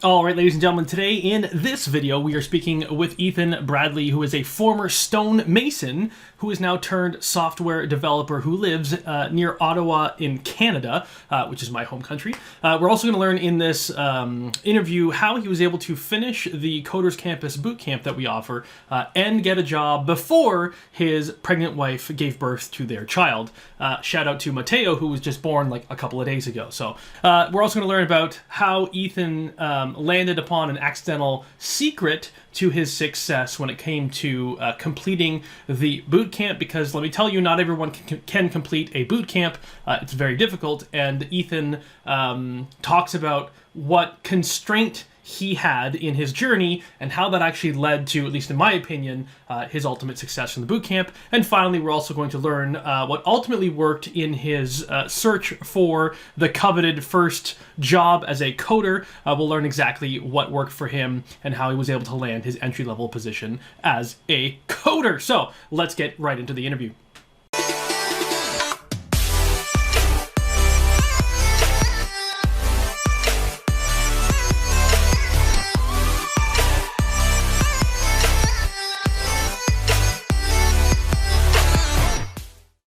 All right, ladies and gentlemen, today in this video, we are speaking with Ethan Bradley, who is a former stone mason who is now turned software developer who lives near Ottawa in Canada, which is my home country. We're also going to learn in this interview how he was able to finish the Coders Campus Bootcamp that we offer and get a job before his pregnant wife gave birth to their child. Shout out to Mateo, who was just born like a couple of days ago. So we're also going to learn about how Ethan landed upon an accidental secret to his success when it came to completing the boot camp, because let me tell you, not everyone can complete a boot camp. It's very difficult, and Ethan talks about what constraint he had in his journey and how that actually led to, at least in my opinion, his ultimate success in the boot camp. And finally, we're also going to learn what ultimately worked in his search for the coveted first job as a coder. We'll learn exactly what worked for him and how he was able to land his entry-level position as a coder. So let's get right into the interview.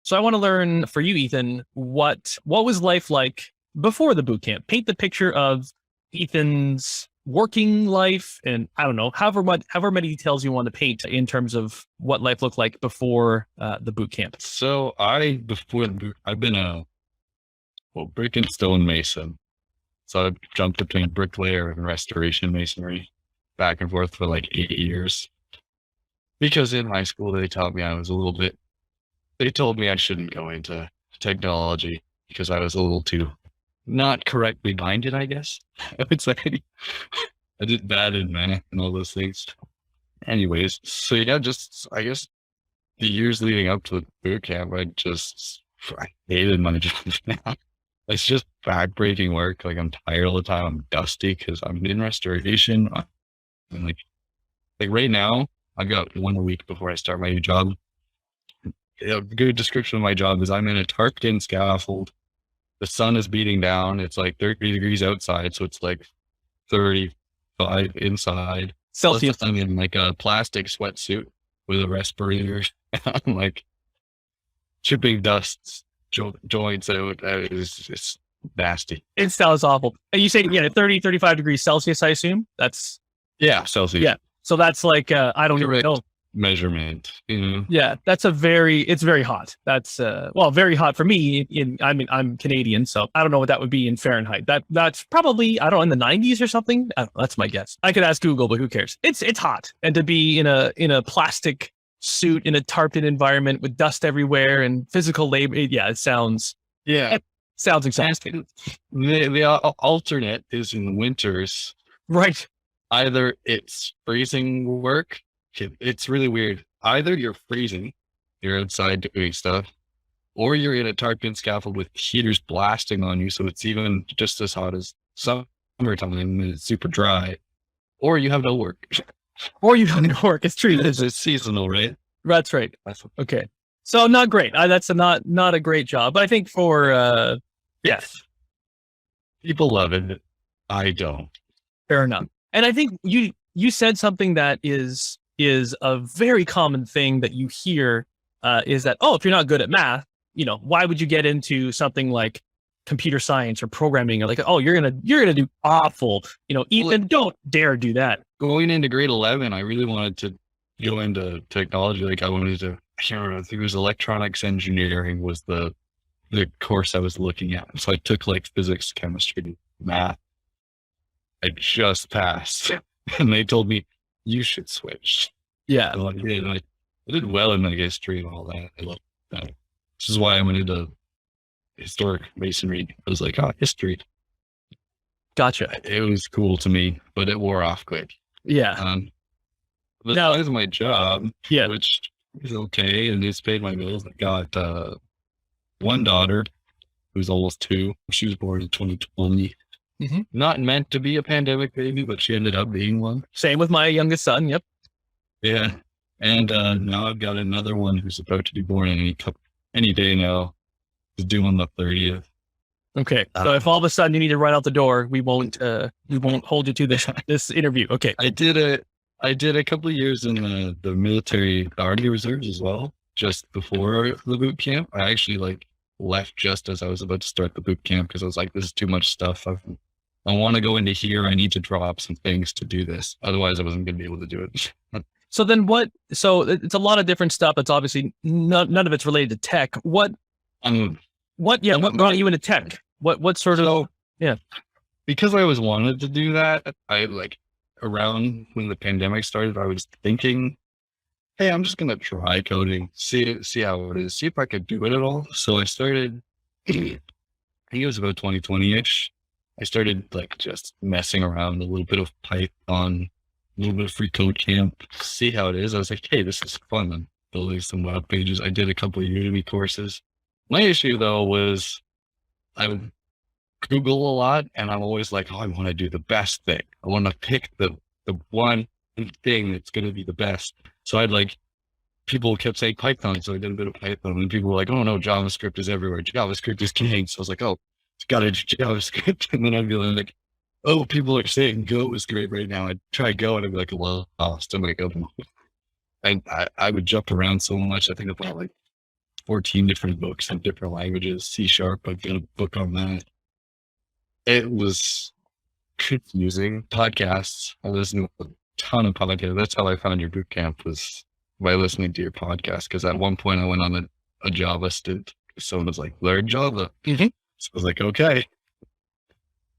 So I want to learn for you, Ethan, what was life like before the boot camp? Paint the picture of Ethan's working life, and I don't know, however many details you want to paint in terms of what life looked like before the boot camp. So I've been a brick and stone mason. So I've jumped between bricklayer and restoration masonry, back and forth for like 8 years. Because in high school they taught me they told me I shouldn't go into technology because I was a little too not correctly minded, I guess. I would say I did bad in math and all those things. Anyways, so yeah, I guess the years leading up to the boot camp, I hated my job now. It's just backbreaking work. Like, I'm tired all the time. I'm dusty because I'm in restoration. And like right now, I've got 1 week before I start my new job. A good description of my job is I'm in a tarped-in scaffold. The sun is beating down. It's like 30 degrees outside, so it's like 35 inside. Celsius. I'm in like a plastic sweatsuit with a respirator. I'm like chipping dust joints out. It's nasty. It sounds awful. And you say, 30, 35 degrees Celsius, I assume? That's... Yeah, Celsius. Yeah. So that's like, I don't even know. Measurement, Yeah, it's very hot. That's very hot for me. I'm Canadian, so I don't know what that would be in Fahrenheit. That's probably, I don't know, in the 90s or something. I don't know, that's my guess. I could ask Google, but who cares? It's hot, and to be in a plastic suit in a tarped environment with dust everywhere and physical labor, it sounds exhausting. The alternate is in the winters, right? Either it's freezing work. It's really weird. Either you're freezing, you're outside doing stuff, or you're in a tarped-in scaffold with heaters blasting on you, so it's even just as hot as summertime and it's super dry, or you have no work. It's true. It's seasonal, right? That's right. Okay. So not great. That's not a great job. But I think for, yes. People love it. I don't. Fair enough. And I think you said something that is a very common thing that you hear, is that, if you're not good at math, why would you get into something like computer science or programming? Or like, you're gonna do awful. Ethan, don't dare do that. Going into grade 11, I really wanted to go into technology. Like, I can't remember, I think it was electronics engineering was the course I was looking at. So I took like physics, chemistry, math. I just passed, and they told me, you should switch. Yeah. So I did well in like history and all that. I love that. This is why I went into historic masonry. I was like, history. Gotcha. It was cool to me, but it wore off quick. Yeah. Besides my job, yeah, which is okay, and it's paid my bills. I got one daughter who's almost 2. She was born in 2020. Mm-hmm. Not meant to be a pandemic baby, but she ended up being one. Same with my youngest son. Yep. Yeah. And now I've got another one who's about to be born any day now. He's due on the 30th. Okay. So if all of a sudden you need to run out the door, we won't hold you to this interview. Okay. I did a couple of years in the military Army Reserves as well, just before the boot camp. I actually like left just as I was about to start the boot camp because I was like, this is too much stuff. I want to go into here. I need to drop some things to do this. Otherwise I wasn't going to be able to do it. So then so it's a lot of different stuff. That's obviously none of it's related to tech. What brought you into tech? What sort of, because I always wanted to do that. I like around when the pandemic started, I was thinking, hey, I'm just going to try coding, see how it is, see if I could do it at all. So I started, I think it was about 2020-ish. I started like just messing around, a little bit of Python, a little bit of free code camp, see how it is. I was like, hey, this is fun. I'm building some web pages. I did a couple of Udemy courses. My issue though was I would Google a lot and I'm always like, oh, I want to do the best thing. I want to pick the one thing that's going to be the best. So I'd like, people kept saying Python. So I did a bit of Python and people were like, oh no, JavaScript is everywhere. JavaScript is king. So I was like, oh, it's got to do JavaScript. And then I'd be like, oh, people are saying Go is great right now. I'd try Go and I'd be like, well, I'm like, oh. And I would jump around so much. I think about like 14 different books in different languages, C#. I've got a book on that. It was confusing. Podcasts. I listened to a ton of podcasts. That's how I found your boot camp, was by listening to your podcast. Because at one point I went on a Java stint. Someone was like, learn Java. So I was like, okay.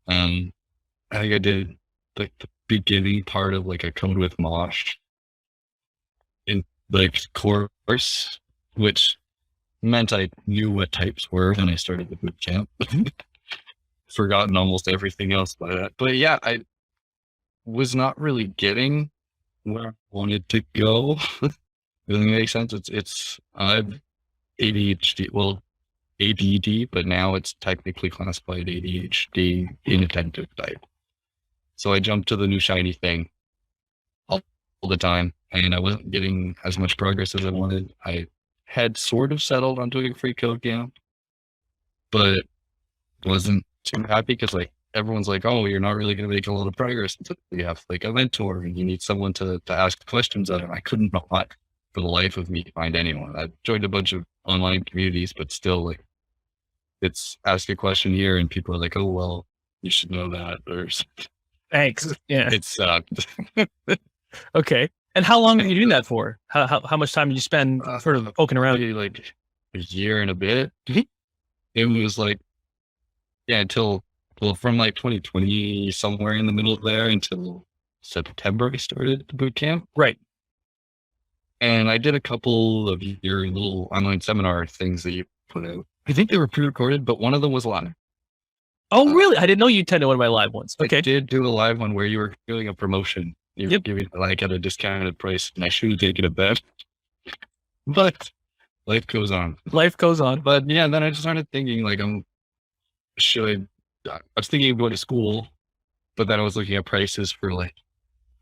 I think I did like the beginning part of like a Code with Mosh in like course, which meant I knew what types were when I started the boot camp. Forgotten almost everything else by that. But yeah, I was not really getting where I wanted to go. Does that make sense? It's I've ADHD, well, ADD, but now it's technically classified ADHD inattentive type. So I jumped to the new shiny thing all the time, and I wasn't getting as much progress as I wanted. I had sort of settled on doing free code camp, but wasn't too happy because like everyone's like, oh, you're not really going to make a lot of progress until you have like a mentor and you need someone to ask questions of. And I couldn't not for the life of me find anyone. I joined a bunch of online communities, but still like it's ask a question here and people are like, oh, well, you should know that. Or thanks. Yeah. It sucked. Okay. And how long are you doing that for? How much time did you spend sort of poking around? Like a year and a bit. It was like, yeah, from like 2020, somewhere in the middle there until September, I started the boot camp. Right. And I did a couple of your little online seminar things that you put out. I think they were pre-recorded, but one of them was live. Oh, really? I didn't know you attended one of my live ones. Okay. I did do a live one where you were doing a promotion. You were giving like at a discounted price, and I should have taken a bet. But life goes on. Life goes on. But yeah, then I just started thinking like, I was thinking of going to school, but then I was looking at prices for like,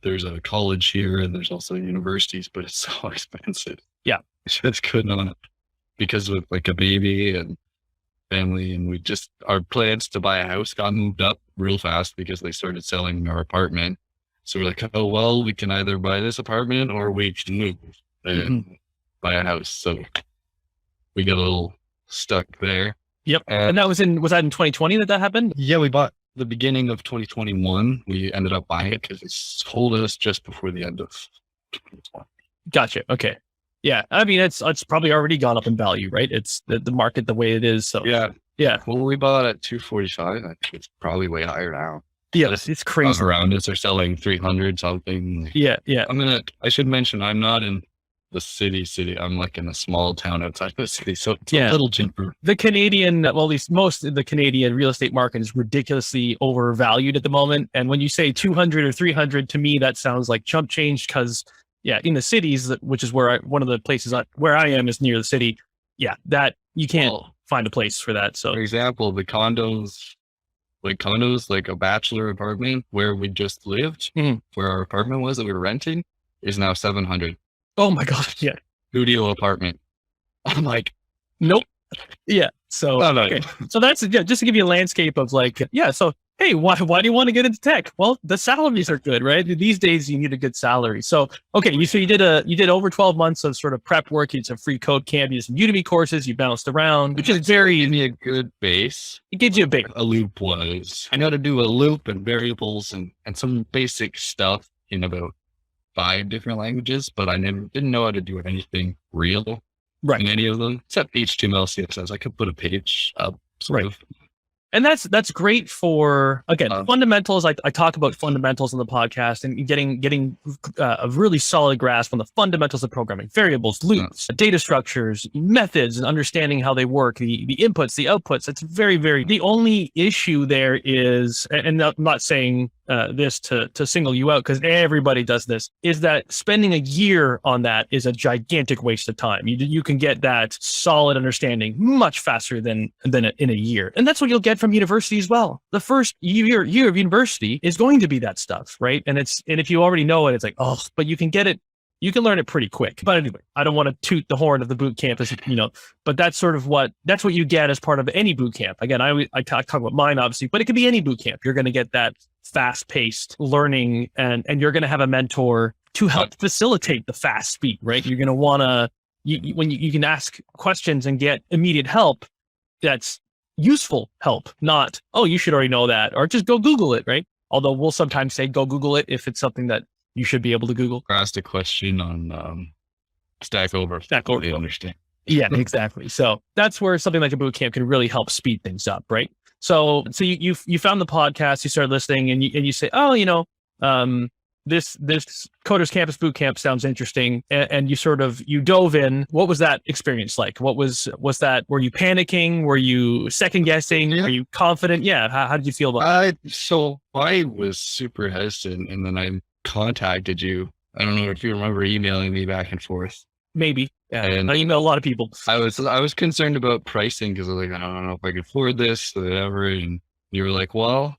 there's a college here and there's also universities, but it's so expensive. Yeah. I just could not, because with like a baby and family, and our plans to buy a house got moved up real fast because they started selling our apartment. So we're like, oh, well, we can either buy this apartment or we can move and buy a house. So we got a little stuck there. Yep. And that was was that in 2020 that happened? Yeah, we bought the beginning of 2021. We ended up buying it because it sold us just before the end of 2020. Gotcha. Okay. Yeah. I mean, it's probably already gone up in value, right? It's the market the way it is. So yeah. Yeah. Well, we bought it at 245. I think it's probably way higher now. Yeah. It's crazy. Around us are selling 300 something. Yeah. Yeah. I should mention, I'm not in the city. I'm like in a small town outside the city. So it's a little cheaper. The Canadian, well, at least most of the Canadian real estate market is ridiculously overvalued at the moment. And when you say 200 or 300, to me, that sounds like chump change because in the cities, which is where one of the places where I am is near the city. Yeah. That you can't find a place for that. So for example, the condos, like a bachelor apartment where we just lived, where our apartment was that we were renting is now 700. Oh my God. Yeah. Studio apartment. I'm like, nope. Yeah. So, Oh, no. okay. So that's just to give you a landscape of like, yeah. So, hey, why do you want to get into tech? Well, the salaries are good, right? These days you need a good salary. So, okay. You did over 12 months of sort of prep work. You did some free code camp, you did some Udemy courses, you bounced around, which is Give me a good base. it gives you a big, A loop was, I know how to do a loop and variables and some basic stuff in about 5 different languages, but I didn't know how to do anything real right. in any of them except HTML, CSS. I could put a page up, sort of. And that's great for, again, fundamentals. I talk about fundamentals in the podcast and getting a really solid grasp on the fundamentals of programming, variables, loops, data structures, methods, and understanding how they work, the inputs, the outputs. It's very, very, the only issue there is, and I'm not saying this to single you out because everybody does this, is that spending a year on that is a gigantic waste of time. You can get that solid understanding much faster than in a year. And that's what you'll get from university as well. The first year of university is going to be that stuff, right? And if you already know it, it's like, oh, but you can get it. You can learn it pretty quick. But anyway, I don't want to toot the horn of the boot camp, but that's sort of that's what you get as part of any boot camp. Again, I talk about mine, obviously, but it could be any boot camp. You're going to get that fast-paced learning, and you're going to have a mentor to help facilitate the fast speed, right? You're going to want to, when you can ask questions and get immediate help, that's useful help, not, oh, you should already know that, or just go Google it, right? Although we'll sometimes say go Google it if it's something that you should be able to Google. I asked a question on Stack Overflow. They understand. Yeah, exactly. So that's where something like a boot camp can really help speed things up, right? So you found the podcast, you started listening, and you say, oh, this Coders Campus Bootcamp sounds interesting, and you dove in. What was that experience like? What was that? Were you panicking? Were you second guessing? Yeah. Were you confident? Yeah. How did you feel about it? So I was super hesitant, and then I contacted you. I don't know if you remember emailing me back and forth. Maybe. Yeah. And I email a lot of people. I was concerned about pricing because I was like, I don't know if I can afford this or whatever. And you were like, well,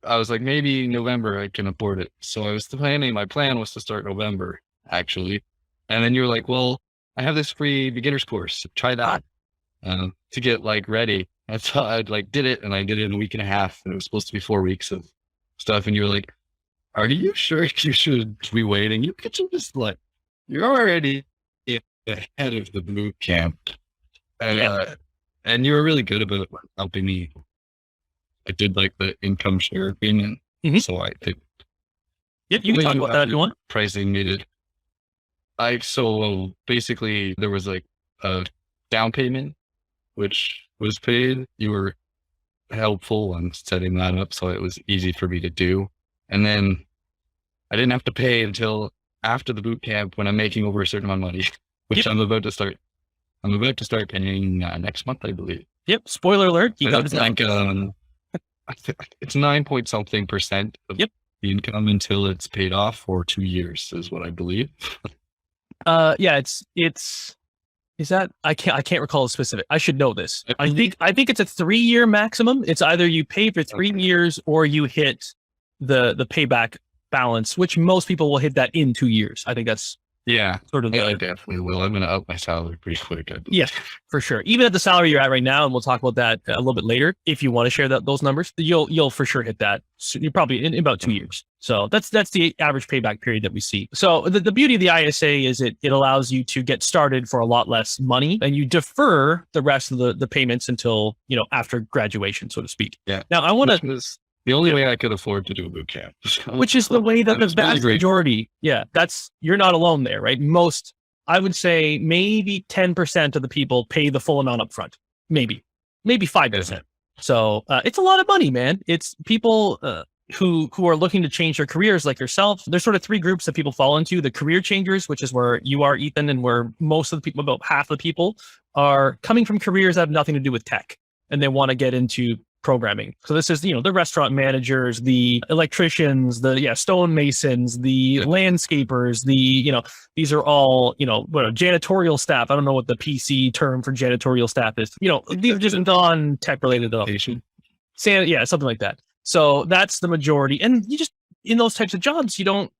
I was like, maybe November I can afford it. So I was planning, my plan was to start November, actually. And then you were like, well, I have this free beginner's course. Try that to get like ready. And so I did it, and I did it in a week and a half, and it was supposed to be 4 weeks of stuff. And you were like, are you sure you should be waiting? You could just you're already ahead of the boot camp. And you were really good about helping me. I did like the income share agreement. Mm-hmm. So I think. Yep, you can talk about that if you want. Pricing needed. So basically there was like a down payment, which was paid. You were helpful on setting that up, so it was easy for me to do. And then I didn't have to pay until after the boot camp when I'm making over a certain amount of money, which I'm about to start. I'm about to start paying next month, I believe. Yep. Spoiler alert. You got it's like it's 9% of the income until it's paid off for 2 years, is what I believe. Yeah, is that I can't recall the specific. I should know this. I think it's a 3-year maximum. It's either you pay for 3 years or you hit the payback balance, which most people will hit that in 2 years. I think that's sort of. I definitely will. I'm going to up my salary pretty quick. Yeah, for sure. Even at the salary you're at right now, and we'll talk about that a little bit later. If you want to share those numbers, you'll for sure hit that. So you're probably in about 2 years. So that's the average payback period that we see. So the beauty of the ISA is it allows you to get started for a lot less money, and you defer the rest of the payments until after graduation, so to speak. Yeah. Now I want to. The only way I could afford to do a boot camp. Which is the way that the vast majority, you're not alone there, right? Most, I would say maybe 10% of the people pay the full amount up front. Maybe 5%. So it's a lot of money, man. It's people who are looking to change their careers like yourself. There's sort of 3 groups that people fall into. The career changers, which is where you are, Ethan, and where most of the people, about half of the people, are coming from careers that have nothing to do with tech, and they want to get into programming. So this is, the restaurant managers, the electricians, the stonemasons, the landscapers, these are all, janitorial staff. I don't know what the PC term for janitorial staff is. These are just non-tech related. Something like that. So that's the majority. And you just, in those types of jobs, you don't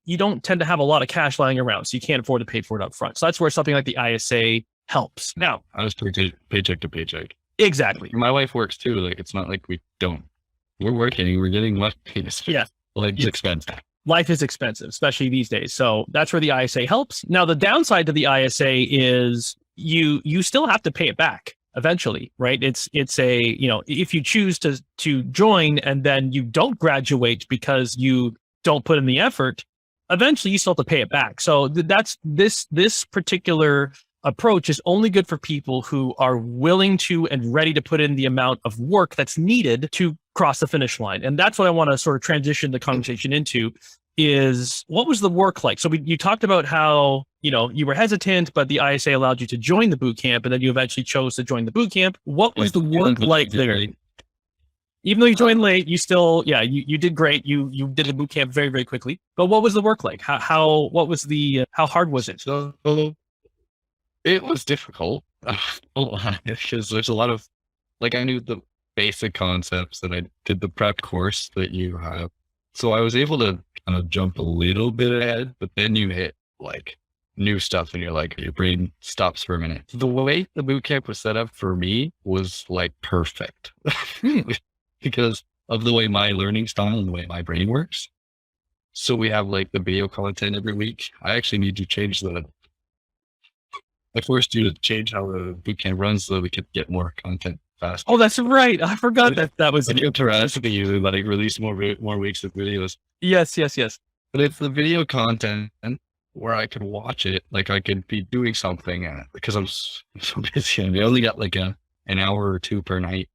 tend to have a lot of cash lying around, so you can't afford to pay for it up front. So that's where something like the ISA helps. Now, I was paycheck to paycheck. exactly. My wife works too. Like, it's not like we're working, we're getting money. Yeah. Like, it's expensive. Life is expensive, especially these days. So that's where the ISA helps. Now, the downside to the ISA is you still have to pay it back eventually, right? It's a, if you choose to join and then you don't graduate because you don't put in the effort, eventually you still have to pay it back. So that's this particular approach is only good for people who are willing to and ready to put in the amount of work that's needed to cross the finish line. And that's what I want to sort of transition the conversation into is what was the work like? So you talked about how, you were hesitant, but the ISA allowed you to join the boot camp, and then you eventually chose to join the boot camp. What was the work like there? Even though you joined late, you still, you did great. You did the boot camp very, very quickly. But what was the work like? How hard was it? So it was difficult because there's a lot of, like, I knew the basic concepts that I did the prep course that you have. So I was able to kind of jump a little bit ahead, but then you hit like new stuff and you're like, your brain stops for a minute. The way the boot camp was set up for me was like perfect because of the way my learning style and the way my brain works. So we have like the video content every week. I actually need to change I forced you to change how the bootcamp runs so that we could get more content faster. Oh, that's right. I forgot that was an interesting. You like release more weeks of videos. Yes. But it's the video content where I could watch it. Like I could be doing something because I'm so busy. And I only got like an hour or two per night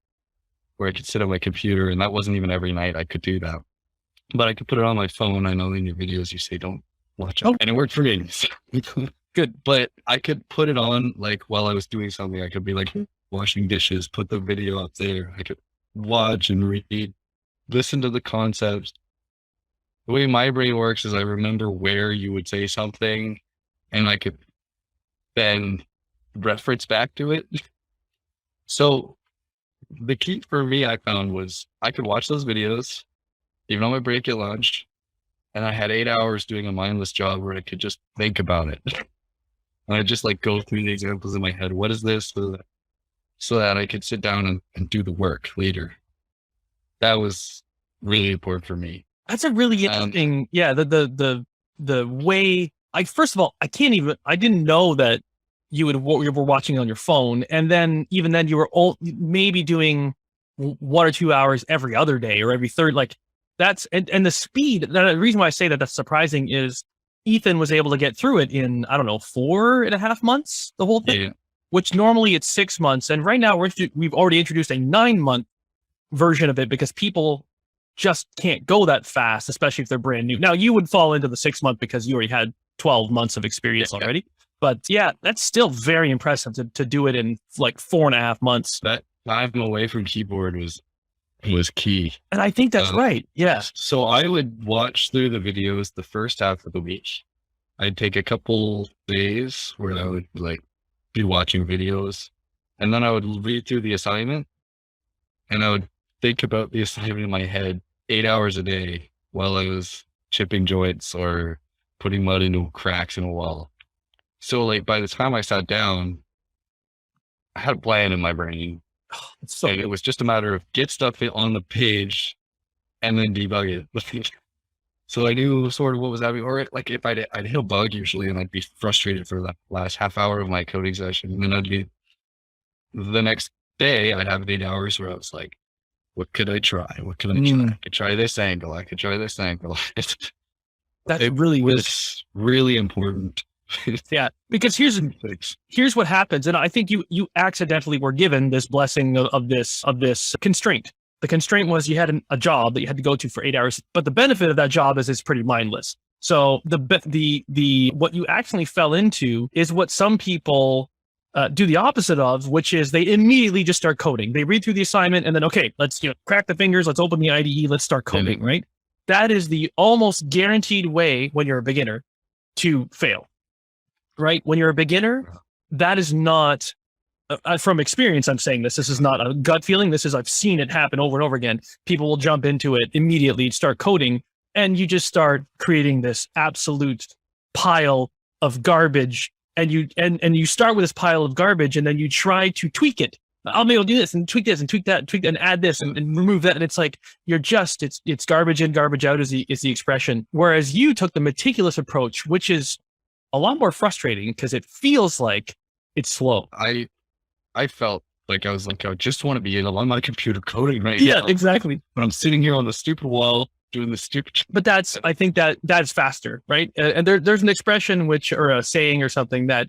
where I could sit on my computer, and that wasn't even every night I could do that. But I could put it on my phone. I know in your videos you say don't watch it, and it worked for me. Good, but I could put it on like while I was doing something. I could be like washing dishes, put the video up there. I could watch and read, listen to the concepts. The way my brain works is I remember where you would say something and I could then reference back to it. So the key for me, I found, was I could watch those videos, even on my break at lunch, and I had 8 hours doing a mindless job where I could just think about it. And I just like go through the examples in my head. What is this? So that I could sit down and do the work later. That was really important for me. That's a really interesting, the way first of all, I didn't know that you were watching on your phone. And then even then you were maybe doing 1 or 2 hours every other day or every third, like that's, and the speed, the reason why I say that that's surprising is Ethan was able to get through it in, 4.5 months, the whole thing, yeah. Which normally it's 6 months. And right now we've already introduced a 9-month version of it because people just can't go that fast, especially if they're brand new. Now you would fall into the 6 month because you already had 12 months of experience already. But yeah, that's still very impressive to do it in like 4.5 months. That time away from keyboard was key. And I think that's right. Yeah. So I would watch through the videos the first half of the week. I'd take a couple days where I would like be watching videos, and then I would read through the assignment and I would think about the assignment in my head 8 hours a day while I was chipping joints or putting mud into cracks in a wall. So like by the time I sat down, I had a plan in my brain. And it was just a matter of get stuff on the page and then debug it. So I knew sort of what was happening, or like if I'd hit a bug usually and I'd be frustrated for the last half hour of my coding session. And then I'd be the next day I'd have 8 hours where I was like, what could I try? What could I try? I could try this angle. I could try this angle. It really was really important. Yeah, because here's what happens, and I think you accidentally were given this blessing of this constraint. The constraint was you had a job that you had to go to for 8 hours, but the benefit of that job is it's pretty mindless. So the what you actually fell into is what some people do the opposite of, which is they immediately just start coding. They read through the assignment and then, okay, let's crack the fingers, let's open the IDE, let's start coding, right? That is the almost guaranteed way when you're a beginner to fail. Right? When you're a beginner, that is not, from experience, I'm saying this is not a gut feeling. I've seen it happen over and over again. People will jump into it immediately, start coding, and you just start creating this absolute pile of garbage and you start with this pile of garbage, and then you try to tweak it. I'll maybe do this and tweak this and tweak that, and add this and remove that. And it's like, it's garbage in, garbage out is the expression. Whereas you took the meticulous approach, which is a lot more frustrating because it feels like it's slow. I felt like I just want to be on my computer coding right now. Yeah, now. exactly. But I'm sitting here on the stupid wall doing the stupid. But I think that's faster, right? And there's an expression or a saying or something that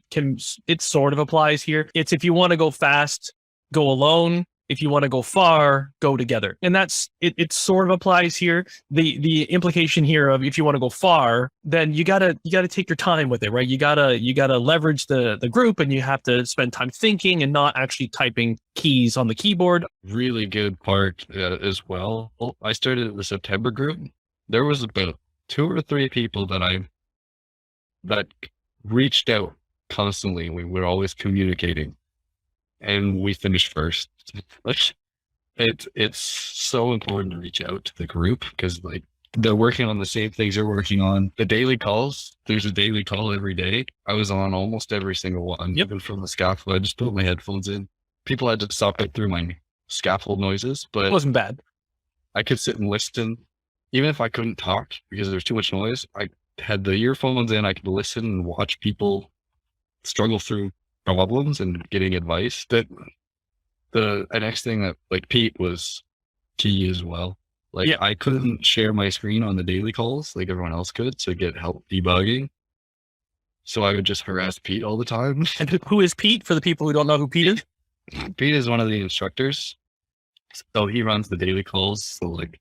it sort of applies here. It's, if you want to go fast, go alone. If you want to go far, go together. And that's it sort of applies here. The implication here of, if you want to go far, then you gotta take your time with it, right? You gotta leverage the group, and you have to spend time thinking and not actually typing keys on the keyboard. Really good part as well. I started the September group. There was about 2 or 3 people that reached out constantly. We were always communicating. And we finished first. It's so important to reach out to the group, because like they're working on the same things you're working on. The daily calls, there's a daily call every day. I was on almost every single one. Yep. Even from the scaffold, I just put my headphones in. People had to stop it through my scaffold noises, but it wasn't bad. I could sit and listen, even if I couldn't talk because there's too much noise. I had the earphones in. I could listen and watch people struggle through problems and getting advice. That the next thing that, like, Pete was key as well. Like, yeah. I couldn't share my screen on the daily calls like everyone else could to get help debugging. So I would just harass Pete all the time. And who is Pete, for the people who don't know who Pete is? Pete is one of the instructors. So he runs the daily calls. So like,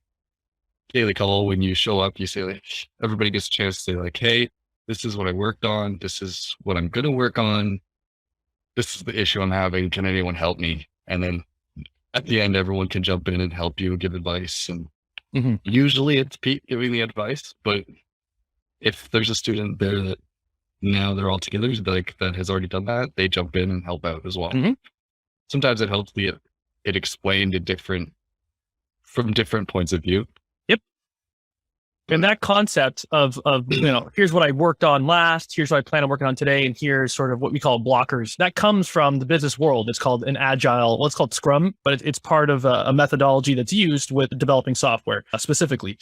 daily call, when you show up, you say, like, everybody gets a chance to say, like, hey, this is what I worked on. This is what I'm going to work on. This is the issue I'm having. Can anyone help me? And then at the end, everyone can jump in and help you, give advice. And usually it's Pete giving the advice, but if there's a student there that now they're all together, like, that has already done that, they jump in and help out as well. Sometimes it helps it explained from different points of view. And that concept of, here's what I worked on last, here's what I plan on working on today, and here's sort of what we call blockers. That comes from the business world. It's called an agile, it's called Scrum, but it's part of a methodology that's used with developing software specifically.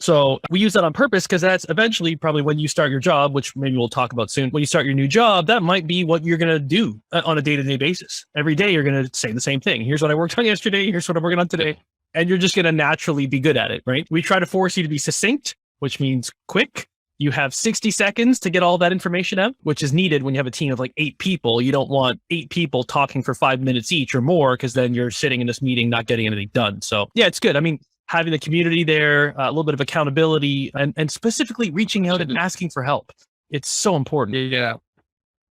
So we use that on purpose because that's eventually probably when you start your job, which maybe we'll talk about soon. When you start your new job, that might be what you're going to do on a day-to-day basis. Every day, you're going to say the same thing. Here's what I worked on yesterday. Here's what I'm working on today. And you're just going to naturally be good at it, right? We try to force you to be succinct, which means quick. You have 60 seconds to get all that information out, which is needed when you have a team of like 8 people. You don't want 8 people talking for 5 minutes each or more, because then you're sitting in this meeting not getting anything done. So yeah, it's good. I mean, having the community there, a little bit of accountability, and specifically reaching out and asking for help. It's so important. Yeah.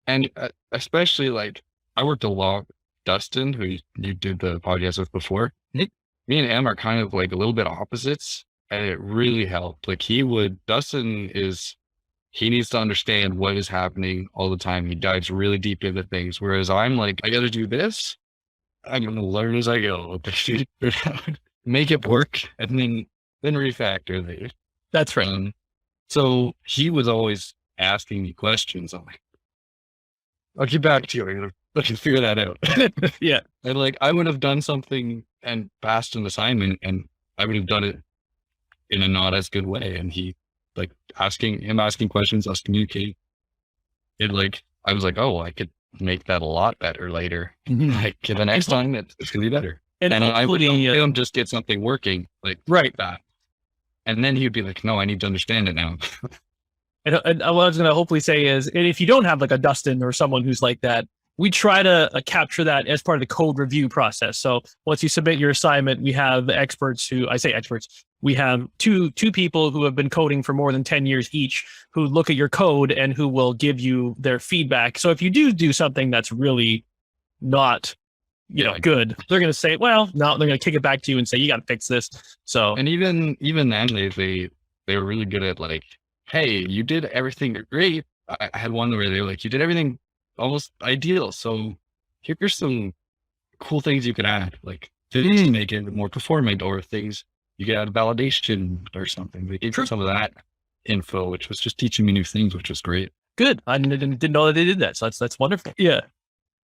And especially, like, I worked a lot with Dustin, who you did the podcast with before. Me and Em are kind of like a little bit opposites, and it really helped. Like, he needs to understand what is happening all the time. He dives really deep into things. Whereas I'm like, I got to do this. I'm going to learn as I go. Make it work, and then refactor later. That's right. So he was always asking me questions. I'm like, I'll get back to you. I can figure that out. Yeah. And like, I would have done something and passed an assignment, and I would have done it in a not as good way. And he, like, asking questions, us communicating. I was like, oh, I could make that a lot better later. Like, the next time it's going to be better. And I would help him just get something working, like, right. that. And then he'd be like, no, I need to understand it now. And what I was going to hopefully say is, and if you don't have like a Dustin or someone who's like that, we try to capture that as part of the code review process. So once you submit your assignment, we have experts we have two people who have been coding for more than 10 years each, who look at your code and who will give you their feedback. So if you do something that's really not, good, they're going to say, well, no, they're going to kick it back to you and say, you got to fix this. So, and even then they were really good at, like, hey, you did everything great. I had one where they were like, you did everything almost ideal. So here's some cool things you could add, like things to make it more performant, or things you could add validation or something. They gave me some of that info, which was just teaching me new things, which was great. Good. I didn't know that they did that. So that's wonderful. Yeah.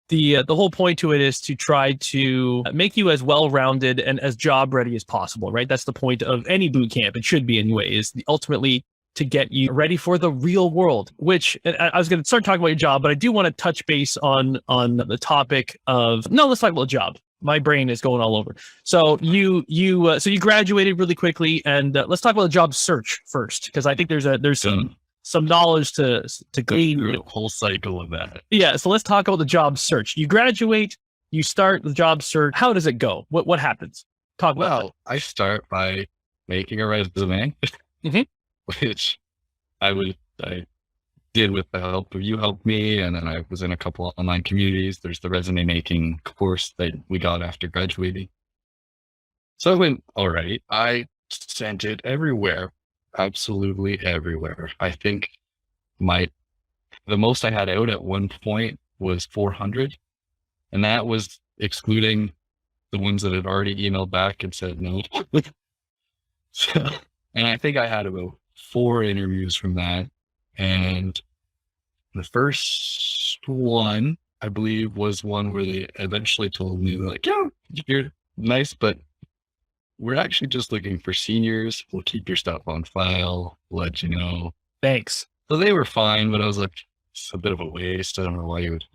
The whole point to it is to try to make you as well-rounded and as job ready as possible, right? That's the point of any boot camp. It should be anyway, is ultimately to get you ready for the real world, which I was going to start talking about your job, but I do want to touch base on the topic of, no, let's talk about job. My brain is going all over. So you graduated really quickly, and let's talk about the job search first, because I think there's some knowledge to gain. The whole cycle of that. Yeah. So let's talk about the job search. You graduate, you start the job search. How does it go? What happens? Talk about that. I start by making a resume, which I did with the help of you helped me. And then I was in a couple of online communities. There's the resume making course that we got after graduating. So I went, all right, I sent it everywhere. Absolutely everywhere. I think the most I had out at one point was 400, and that was excluding the ones that had already emailed back and said no. So, and I think I had about 4 interviews from that, and the first one I believe was one where they eventually told me, like, yeah, you're nice, but we're actually just looking for seniors. We'll keep your stuff on file, let you know. Thanks. So they were fine, but I was like, it's a bit of a waste. I don't know why you would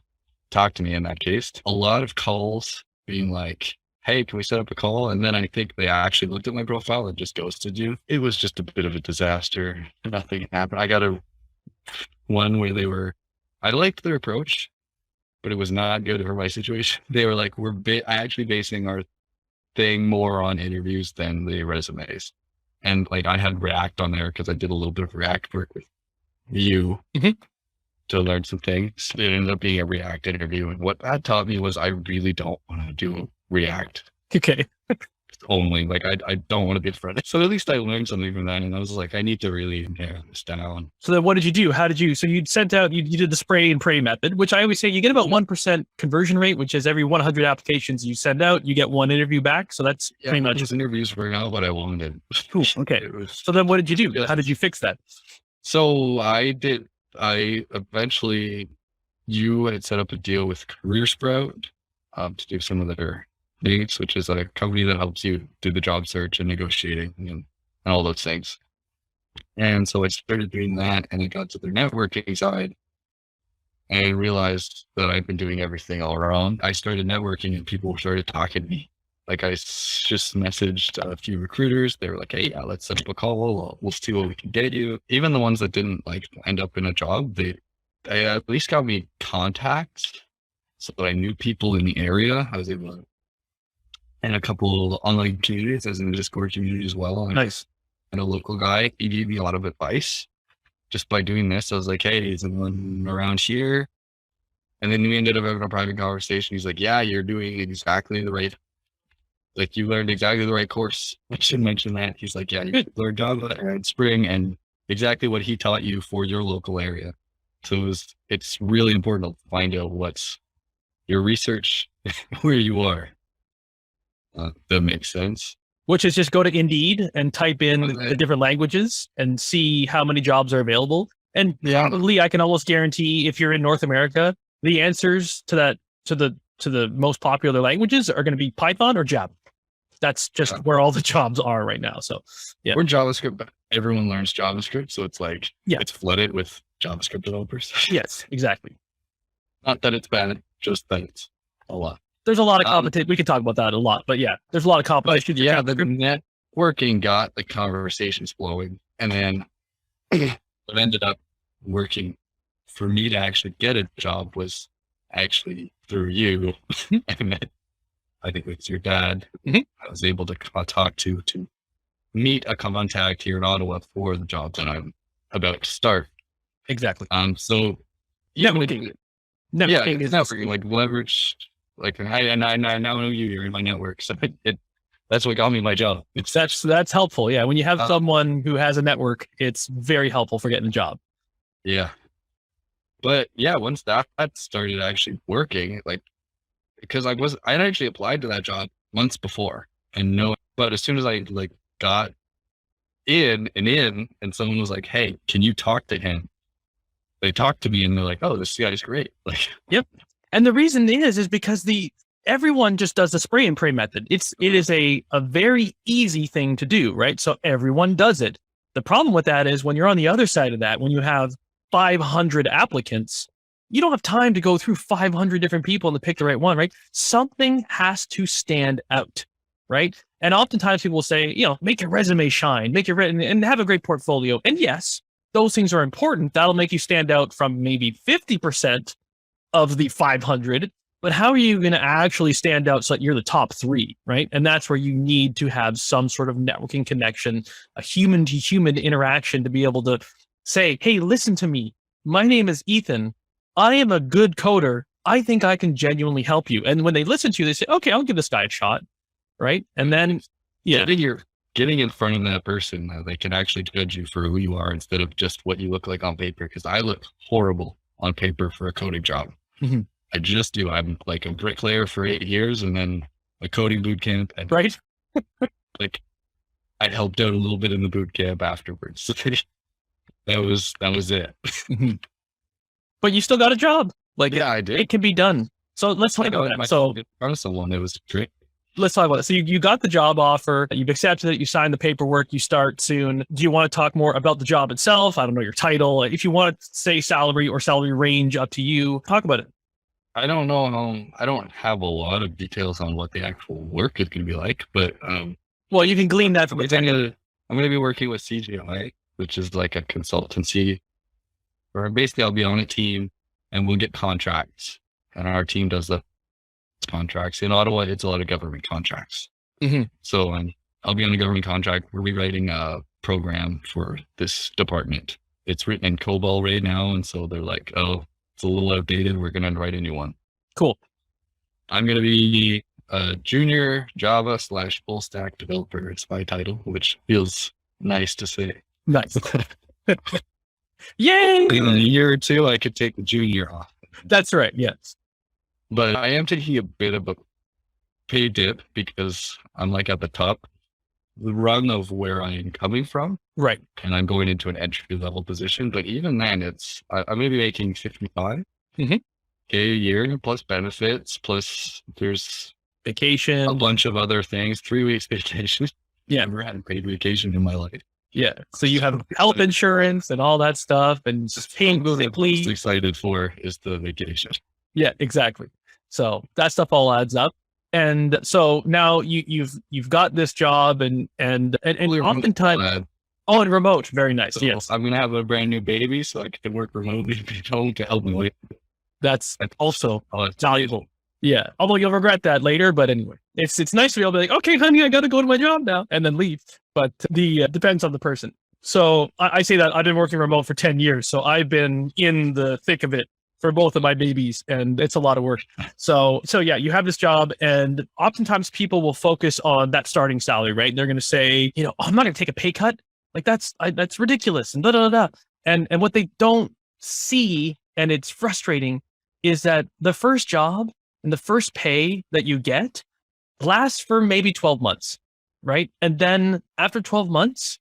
talk to me in that case. A lot of calls being like, hey, can we set up a call? And then I think they actually looked at my profile and just ghosted you. It was just a bit of a disaster. Nothing happened. I got one where I liked their approach, but it was not good for my situation. They were like, we're actually basing our thing more on interviews than the resumes. And like I had React on there because I did a little bit of React work with you to learn some things. It ended up being a React interview. And what that taught me was I really don't want to do React. Okay. Only like I don't want to be the front. So at least I learned something from that, and I was like, I need to really narrow this down. So then what did you do? So you'd sent out, you did the spray and pray method, which I always say you get about 1% conversion rate, which is every 100 applications you send out, you get 1 interview back. So that's pretty much. Those interviews were not what I wanted. Cool. Okay. So then what did you do? How did you fix that? So I eventually, you had set up a deal with Career Sprout to do some of their needs, which is a company that helps you do the job search and negotiating and all those things. And so I started doing that, and I got to their networking side and realized that I've been doing everything all wrong. I started networking and people started talking to me. Like I just messaged a few recruiters. They were like, hey, yeah, let's set up a call. We'll see what we can get you. Even the ones that didn't like end up in a job, they at least got me contacts. So I knew people in the area. I was able to, and a couple of online communities, as in the Discord community as well. Nice. And a local guy, he gave me a lot of advice just by doing this. I was like, hey, is anyone around here? And then we ended up having a private conversation. He's like, yeah, you're doing exactly the right, like you learned exactly the right course. I should mention that. He's like, yeah, you learned Java and Spring and exactly what he taught you for your local area. So it's really important to find out what's your research, where you are. That makes sense. Which is just go to Indeed and type in the different languages and see how many jobs are available. And Lee, I can almost guarantee if you're in North America, the answers to that, to the most popular languages are going to be Python or Java. That's just where all the jobs are right now. So yeah. We're JavaScript, but everyone learns JavaScript. So it's like, it's flooded with JavaScript developers. Yes, exactly. Not that it's bad, just that it's a lot. There's a lot of competition. We could talk about that a lot, but yeah, there's a lot of competition. Yeah, the networking got the conversations flowing. And then what ended up working for me to actually get a job was actually through you. And then I think it's your dad. I was able to talk to meet a contact here in Ottawa for the job that I'm about to start. Exactly. So networking. Networking is networking, like leverage. Like I now know you're in my network, so that's what got me my job. That's helpful. Yeah, when you have someone who has a network, it's very helpful for getting a job. Yeah, but yeah, once that started actually working, like because I actually applied to that job months before, but as soon as I like got in, and someone was like, "Hey, can you talk to him?" they talk to me and they're like, oh, this guy's great. Like, Yep. And the reason is because everyone just does the spray and pray method. It is a very easy thing to do, right? So everyone does it. The problem with that is when you're on the other side of that, when you have 500 applicants, you don't have time to go through 500 different people and to pick the right one, right? Something has to stand out, right? And oftentimes people will say, make your resume shine, make your and have a great portfolio. And yes, those things are important. That'll make you stand out from maybe 50% of the 500. But how are you going to actually stand out so that you're the top 3, right? And that's where you need to have some sort of networking connection, a human to human interaction to be able to say, hey, listen to me. My name is Ethan. I am a good coder. I think I can genuinely help you. And when they listen to you, they say, okay, I'll give this guy a shot. Right. And then, getting in front of that person, they can actually judge you for who you are instead of just what you look like on paper. Because I look horrible on paper for a coding job. Mm-hmm. I just do. I'm like a bricklayer for 8 years and then a coding boot camp. And right. like I helped out a little bit in the boot camp afterwards. That was it. But you still got a job. Like, yeah, I did. It can be done. So let's talk about that. So in front of someone, it was great. Let's talk about it. So you got the job offer, you've accepted it, you signed the paperwork, you start soon. Do you want to talk more about the job itself? I don't know your title. If you want to say salary or salary range, up to you. Talk about it. I don't know. I don't have a lot of details on what the actual work is going to be like, but well, you can glean that from I'm going to be working with CGI, which is like a consultancy where basically I'll be on a team and we'll get contracts, and our team does the contracts. In Ottawa, it's a lot of government contracts. Mm-hmm. So I'll be on a government contract. We're rewriting a program for this department. It's written in COBOL right now, and so they're like, oh, it's a little outdated. We're going to write a new one. Cool. I'm going to be a junior Java / full stack developer. It's my title, which feels nice to say. Nice. Yay! In a year or two, I could take the junior off. That's right. Yes. But I am taking a bit of a pay dip because I'm like at the top rung of where I am coming from. Right. And I'm going into an entry level position. But even then, I'm going to be making 55 mm-hmm. a year plus benefits, plus there's vacation, a bunch of other things, 3 weeks vacation. Yeah. I've never had a paid vacation in my life. Yeah. So you have health insurance and all that stuff, and just paying sick leave. What I'm excited for is the vacation. Yeah, exactly. So that stuff all adds up. And so now you've got this job and oftentimes, and remote. Very nice. So yes. I'm going to have a brand new baby, so I can work remotely at home to help me with. That's also valuable. Yeah. Although you'll regret that later, but anyway, it's nice to be able to be like, okay, honey, I got to go to my job now and then leave. But depends on the person. So I say that I've been working remote for 10 years. So I've been in the thick of it for both of my babies, and it's a lot of work. So yeah, you have this job, and oftentimes people will focus on that starting salary, right? And they're going to say, I'm not going to take a pay cut. Like that's ridiculous. And And what they don't see, and it's frustrating, is that the first job and the first pay that you get lasts for maybe 12 months, right? And then after 12 months,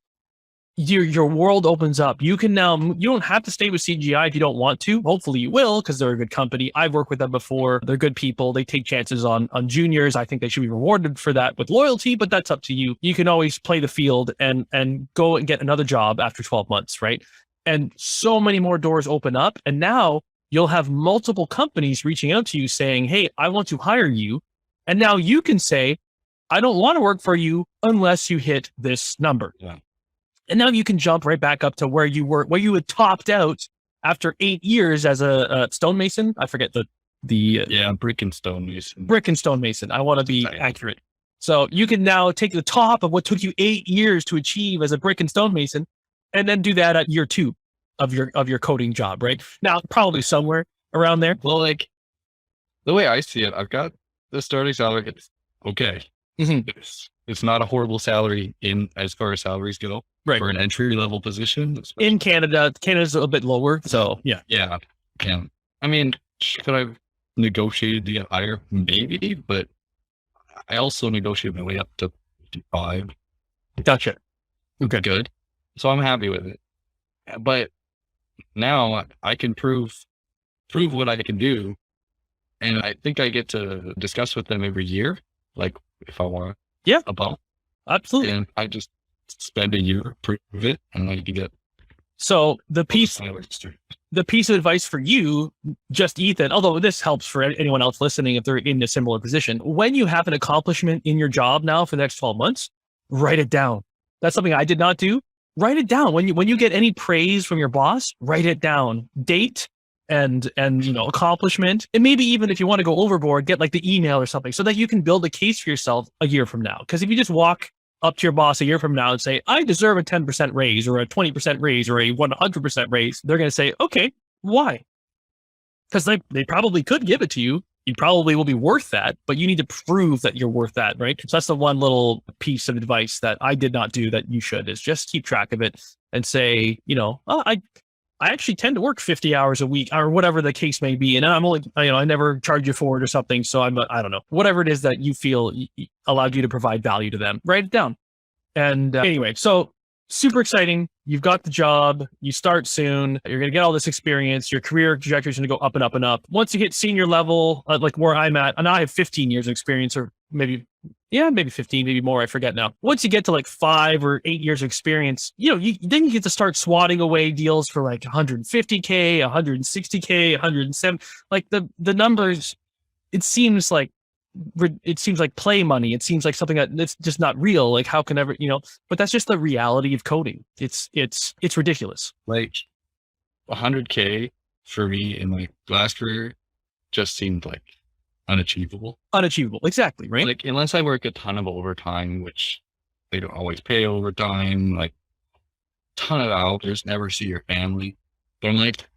your world opens up. You don't have to stay with CGI if you don't want to. Hopefully you will, because they're a good company. I've worked with them before. They're good people. They take chances on juniors. I think they should be rewarded for that with loyalty, but that's up to you. You can always play the field and go and get another job after 12 months, right? And so many more doors open up. And now you'll have multiple companies reaching out to you saying, hey, I want to hire you. And now you can say, I don't want to work for you unless you hit this number. Yeah. And now you can jump right back up to where you had topped out after 8 years as a stonemason. I forget brick and stonemason. Brick and stonemason. I want to be accurate. So you can now take the top of what took you 8 years to achieve as a brick and stonemason, and then do that at year 2 of your coding job, right? Now, probably somewhere around there. Well, like the way I see it, I've got the starting salary. It's okay. Mm-hmm. It's not a horrible salary as far as salaries go. Right. For an entry level position. In Canada's a little bit lower. So yeah. Yeah. I mean, could I have negotiated to get higher? Maybe, but I also negotiated my way up to 55. Gotcha. Okay. Good. So I'm happy with it. But now I can prove what I can do. And I think I get to discuss with them every year, like if I want a bump. Absolutely. And I just spend a year, prove it, and I can get. So the piece of advice for you, just Ethan, although this helps for anyone else listening if they're in a similar position, when you have an accomplishment in your job now for the next 12 months, write it down. That's something I did not do. Write it down. When you get any praise from your boss, write it down. Date and accomplishment. And maybe even if you want to go overboard, get like the email or something so that you can build a case for yourself a year from now. Because if you just walk up to your boss a year from now and say, I deserve a 10% raise or a 20% raise or a 100% raise, they're going to say, okay, why? Because they probably could give it to you. You probably will be worth that, but you need to prove that you're worth that, right? So that's the one little piece of advice that I did not do that you should, is just keep track of it and say, I actually tend to work 50 hours a week or whatever the case may be. And I'm only, I never charge you for it or something. So I don't know, whatever it is that you feel allowed you to provide value to them, write it down. And anyway, so super exciting. You've got the job. You start soon. You're going to get all this experience. Your career trajectory is going to go up and up and up. Once you hit senior level, like where I'm at, and I have 15 years of experience, or maybe 15, maybe more. I forget now. Once you get to like 5 or 8 years of experience, then you get to start swatting away deals for like 150K, 160K, 107. Like the numbers, it seems like play money. It seems like something that's just not real. Like how can ever, but that's just the reality of coding. It's ridiculous. Like 100K for me in my last career just seemed like unachievable. Exactly. Right. Like unless I work a ton of overtime, which they don't always pay overtime, like ton of hours, never see your family. But I'm like,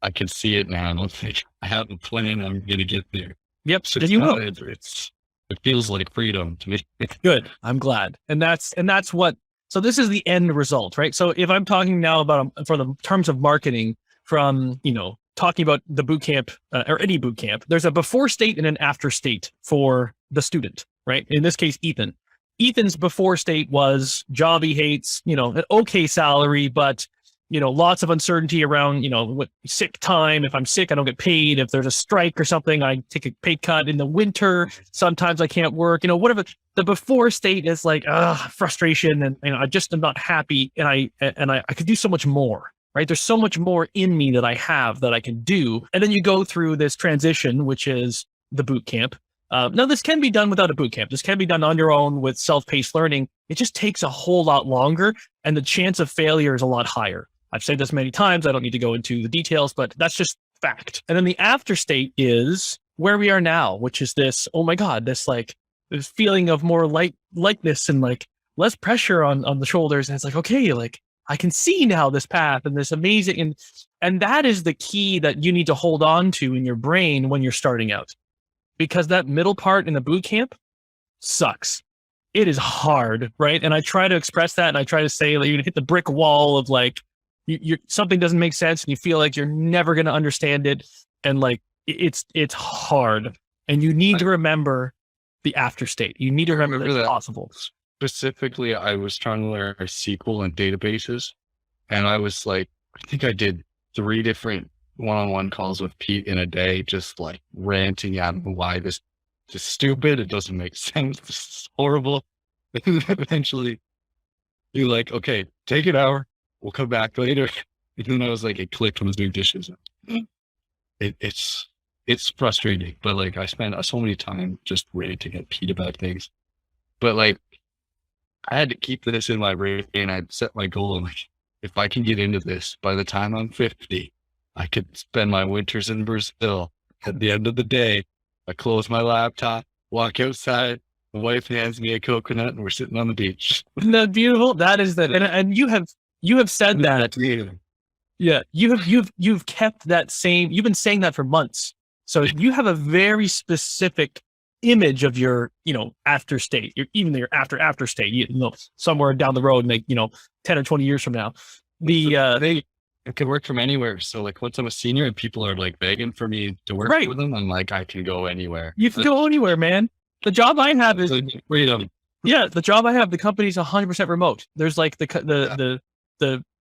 I can see it now. And like, I have a plan. I'm going to get there. Yep. So you will. It feels like freedom to me. Good. I'm glad. And that's what, so this is the end result, right? So if I'm talking now about, for the terms of marketing from, talking about the boot camp or any boot camp, there's a before state and an after state for the student, right? In this case, Ethan's before state was job he hates, an okay salary, but lots of uncertainty around, what sick time. If I'm sick, I don't get paid. If there's a strike or something, I take a pay cut. In the winter, sometimes I can't work, whatever. The before state is like, frustration. And, I just am not happy. And I could do so much more, right? There's so much more in me that I have that I can do. And then you go through this transition, which is the boot camp. Now this can be done without a boot camp. This can be done on your own with self-paced learning. It just takes a whole lot longer and the chance of failure is a lot higher. I've said this many times. I don't need to go into the details, but that's just fact. And then the after state is where we are now, which is this, oh my God, this feeling of more lightness and like less pressure on the shoulders. And it's like, okay, like I can see now this path and this amazing. And that is the key that you need to hold on to in your brain when you're starting out, because that middle part in the boot camp sucks. It is hard, right? And I try to express that and I try to say like, you hit the brick wall of like, something doesn't make sense and you feel like you're never going to understand it. And like, it's hard and you need to remember the after state. You need to remember that it's possible. Specifically, I was trying to learn SQL and databases. And I was like, I think I did 3 different one-on-one calls with Pete in a day, just like ranting at him why this is stupid. It doesn't make sense. This is horrible. And eventually you're like, okay, take an hour. We'll come back later. And then I was like, it clicked when I was doing dishes. It's frustrating, but like I spent so many time just ranting at Pete about things. But like I had to keep this in my brain and I set my goal. I'm like, if I can get into this by the time I'm 50, I could spend my winters in Brazil. At the end of the day, I close my laptop, walk outside. My wife hands me a coconut and we're sitting on the beach. Isn't that beautiful? That is that. And you have said that. Yeah. You've kept that same, you've been saying that for months. So you have a very specific image of your, after state, even your after state, somewhere down the road, like, 10 or 20 years from now. It could work from anywhere. So like once I'm a senior and people are like begging for me to work with them, I'm like, I can go anywhere. You can go anywhere, man. The job I have is freedom. Yeah, the job I have, the company's 100% remote. There's like the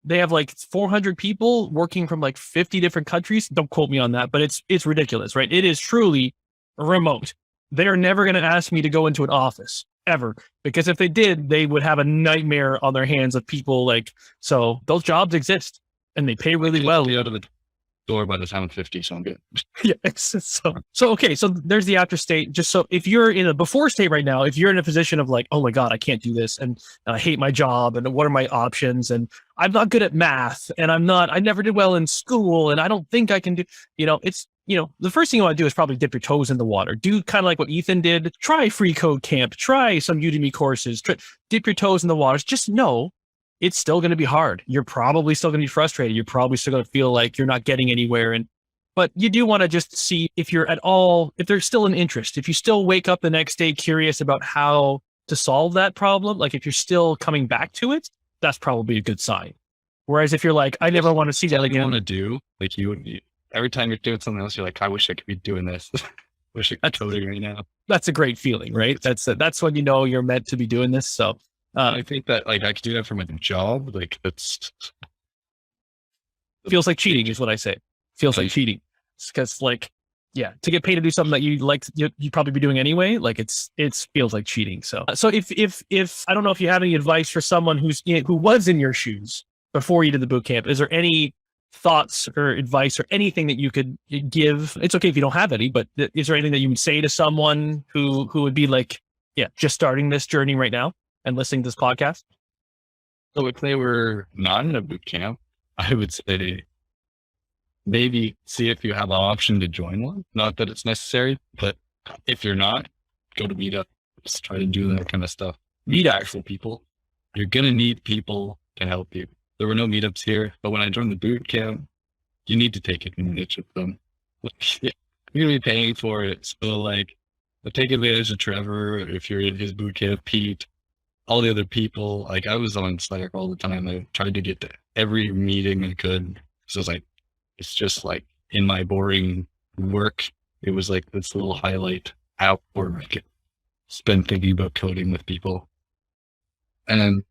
they have like 400 people working from like 50 different countries. Don't quote me on that, but it's ridiculous, right? It is truly remote. They're never going to ask me to go into an office ever, because if they did, they would have a nightmare on their hands of people like, so those jobs exist and they pay really well. Be out of the door by the time I'm 50, so I'm good. Yeah. So okay. So there's the after state. Just so if you're in a before state right now, if you're in a position of like, oh my God, I can't do this, and I hate my job, and what are my options, and I'm not good at math, and I never did well in school, and I don't think I can do, the first thing you want to do is probably dip your toes in the water. Do kind of like what Ethan did. Try free code camp, try some Udemy courses, dip your toes in the waters. Just know it's still going to be hard. You're probably still going to be frustrated. You're probably still going to feel like you're not getting anywhere. But you do want to just see if there's still an interest, if you still wake up the next day curious about how to solve that problem, like if you're still coming back to it, that's probably a good sign. Whereas if you're like, I never want to see that again. You want to do, like every time you're doing something else, you're like, I wish I could be doing this. Wish I could be coding right now. That's a great feeling, right? That's when you know you're meant to be doing this. So I think that like I could do that for my job. Like that's feels like cheating is what I say. Feels like cheating. Because like, yeah, to get paid to do something that you like, you'd probably be doing anyway. Like it feels like cheating. So if I don't know if you have any advice for someone who was in your shoes before you did the boot camp, is there any thoughts or advice or anything that you could give? It's okay if you don't have any, but is there anything that you would say to someone who would be like, yeah, just starting this journey right now and listening to this podcast? So if they were not in a boot camp, I would say maybe see if you have an option to join one. Not that it's necessary, but if you're not, go to meetups, try to do that kind of stuff. Meet actual people. You're going to need people to help you. There were no meetups here, but when I joined the boot camp, you need to take advantage of them. You're going to be paying for it. So like, take advantage of Trevor, if you're in his boot camp, Pete, all the other people. Like I was on Slack all the time. I tried to get to every meeting I could. So it's just like in my boring work, it was like this little highlight hour I could spend thinking about coding with people. And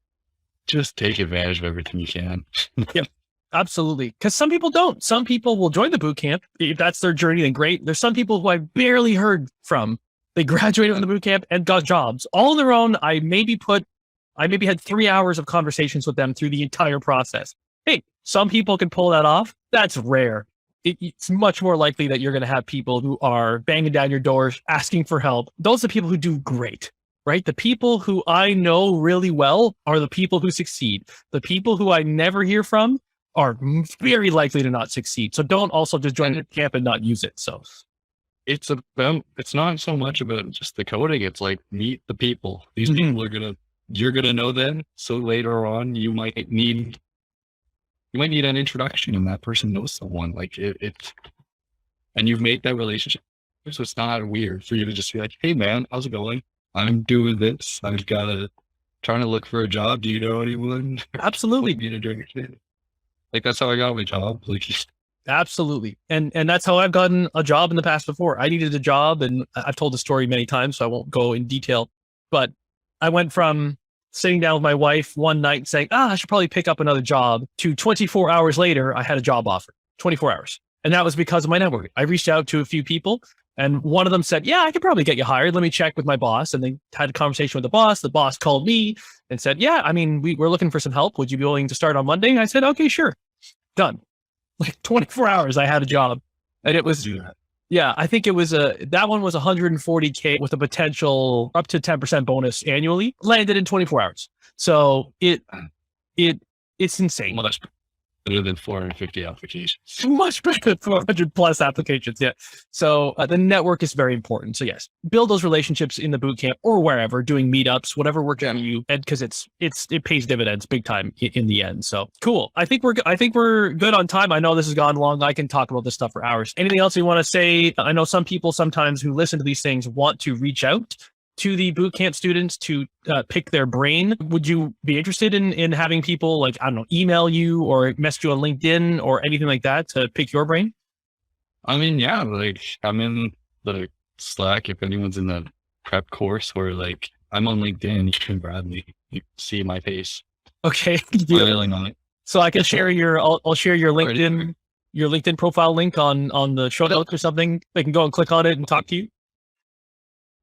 just take advantage of everything you can. Yeah, absolutely. Because some people don't. Some people will join the boot camp. If that's their journey, then great. There's some people who I barely heard from. They graduated from the boot camp and got jobs all on their own. I maybe had 3 hours of conversations with them through the entire process. Hey, some people can pull that off. That's rare. It's much more likely that you're going to have people who are banging down your doors, asking for help. Those are people who do great. Right? The people who I know really well are the people who succeed. The people who I never hear from are very likely to not succeed. So don't also just join the camp and not use it. So it's not so much about just the coding. It's like meet the people. These people you're going to know them. So later on, you might need an introduction and that person knows someone like and you've made that relationship. So it's not weird for you to just be like, hey man, how's it going? I'm doing this. I've got trying to look for a job. Do you know anyone? Absolutely. Like that's how I got my job. Like, absolutely. And that's how I've gotten a job in the past before. I needed a job, and I've told the story many times, so I won't go in detail, but I went from sitting down with my wife one night and saying, I should probably pick up another job, to 24 hours later, I had a job offer, 24 hours. And that was because of my network. I reached out to a few people, and one of them said, yeah, I could probably get you hired. Let me check with my boss. And they had a conversation with the boss. The boss called me and said, yeah, I mean, we're looking for some help. Would you be willing to start on Monday? And I said, okay, sure. Done. Like 24 hours, I had a job. And it was, yeah, I think it was that one was 140K with a potential up to 10% bonus annually, landed in 24 hours. So it's insane. Much better than 450 applications. Much better than 400 plus applications. Yeah. So the network is very important. So yes, build those relationships in the bootcamp or wherever, doing meetups, whatever works for you, and because it pays dividends big time in the end. So cool. I think we're good on time. I know this has gone long. I can talk about this stuff for hours. Anything else you want to say? I know some people sometimes who listen to these things want to reach out to the bootcamp students to pick their brain. Would you be interested in having people like, I don't know, email you or message you on LinkedIn or anything like that to pick your brain? I mean, yeah, like I'm in the Slack if anyone's in the prep course, or like I'm on LinkedIn, you can grab me. You see my face. Okay. Smiling on it. So I can share I'll share your Alrighty. LinkedIn profile link on the show notes or something. They can go and click on it and talk to you.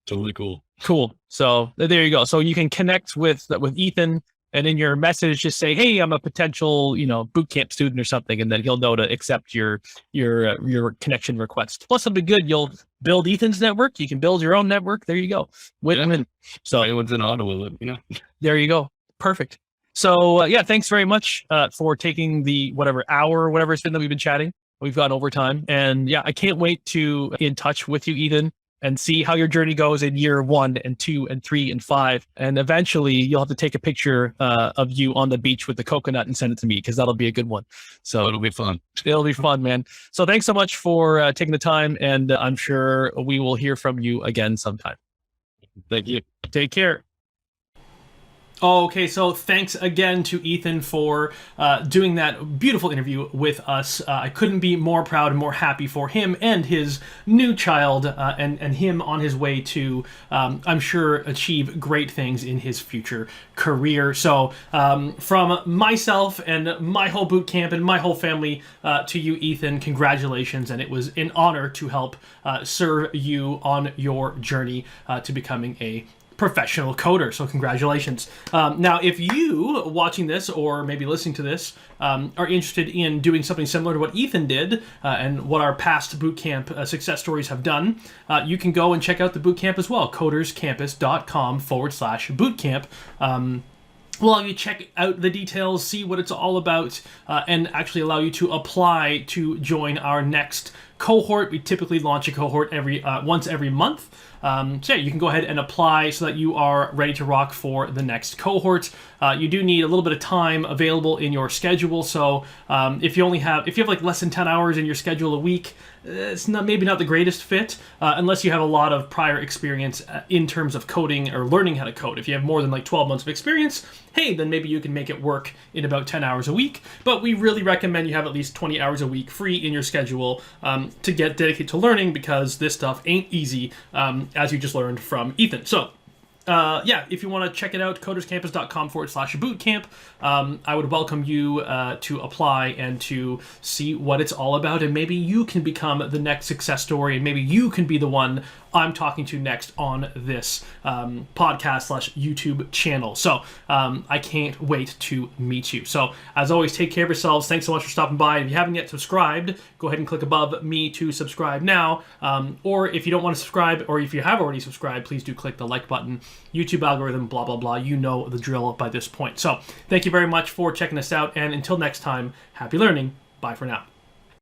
Totally cool. Cool. So there you go. So you can connect with Ethan, and in your message, just say, "Hey, I'm a potential, bootcamp student or something," and then he'll know to accept your connection request. Plus, it'll be good. You'll build Ethan's network. You can build your own network. There you go. Win-win. So anyone's in Ottawa, let me know. There you go. Perfect. So yeah, thanks very much for taking the whatever it's been that we've been chatting. We've gone over time, and yeah, I can't wait to be in touch with you, Ethan, and see how your journey goes in year 1 and 2 and 3 and 5. And eventually you'll have to take a picture of you on the beach with the coconut and send it to me, because that'll be a good one. So it'll be fun. It'll be fun, man. So thanks so much for taking the time, and I'm sure we will hear from you again sometime. Thank you. Take care. Okay, so thanks again to Ethan for doing that beautiful interview with us. I couldn't be more proud and more happy for him and his new child, and him on his way to, I'm sure, achieve great things in his future career. So from myself and my whole boot camp and my whole family to you, Ethan, congratulations. And it was an honor to help serve you on your journey to becoming a professional coder. So congratulations. Now, if you watching this or maybe listening to this are interested in doing something similar to what Ethan did and what our past bootcamp success stories have done, you can go and check out the bootcamp as well, coderscampus.com/bootcamp. Will allow you to check out the details, see what it's all about, and actually allow you to apply to join our next cohort. We typically launch a cohort once every month. So yeah, you can go ahead and apply so that you are ready to rock for the next cohort. You do need a little bit of time available in your schedule. So if you have like less than 10 hours in your schedule a week, it's maybe not the greatest fit unless you have a lot of prior experience in terms of coding or learning how to code. If you have more than like 12 months of experience, hey, then maybe you can make it work in about 10 hours a week. But we really recommend you have at least 20 hours a week free in your schedule to get dedicated to learning, because this stuff ain't easy, as you just learned from Ethan. So yeah, if you want to check it out, coderscampus.com/bootcamp. I would welcome you to apply and to see what it's all about, and maybe you can become the next success story, and maybe you can be the one I'm talking to next on this podcast/YouTube channel. So I can't wait to meet you. So as always, take care of yourselves. Thanks so much for stopping by. If you haven't yet subscribed, go ahead and click above me to subscribe now. Or if you don't want to subscribe, or if you have already subscribed, please do click the like button. YouTube algorithm, blah, blah, blah. You know the drill by this point. So thank you very much for checking us out. And until next time, happy learning. Bye for now.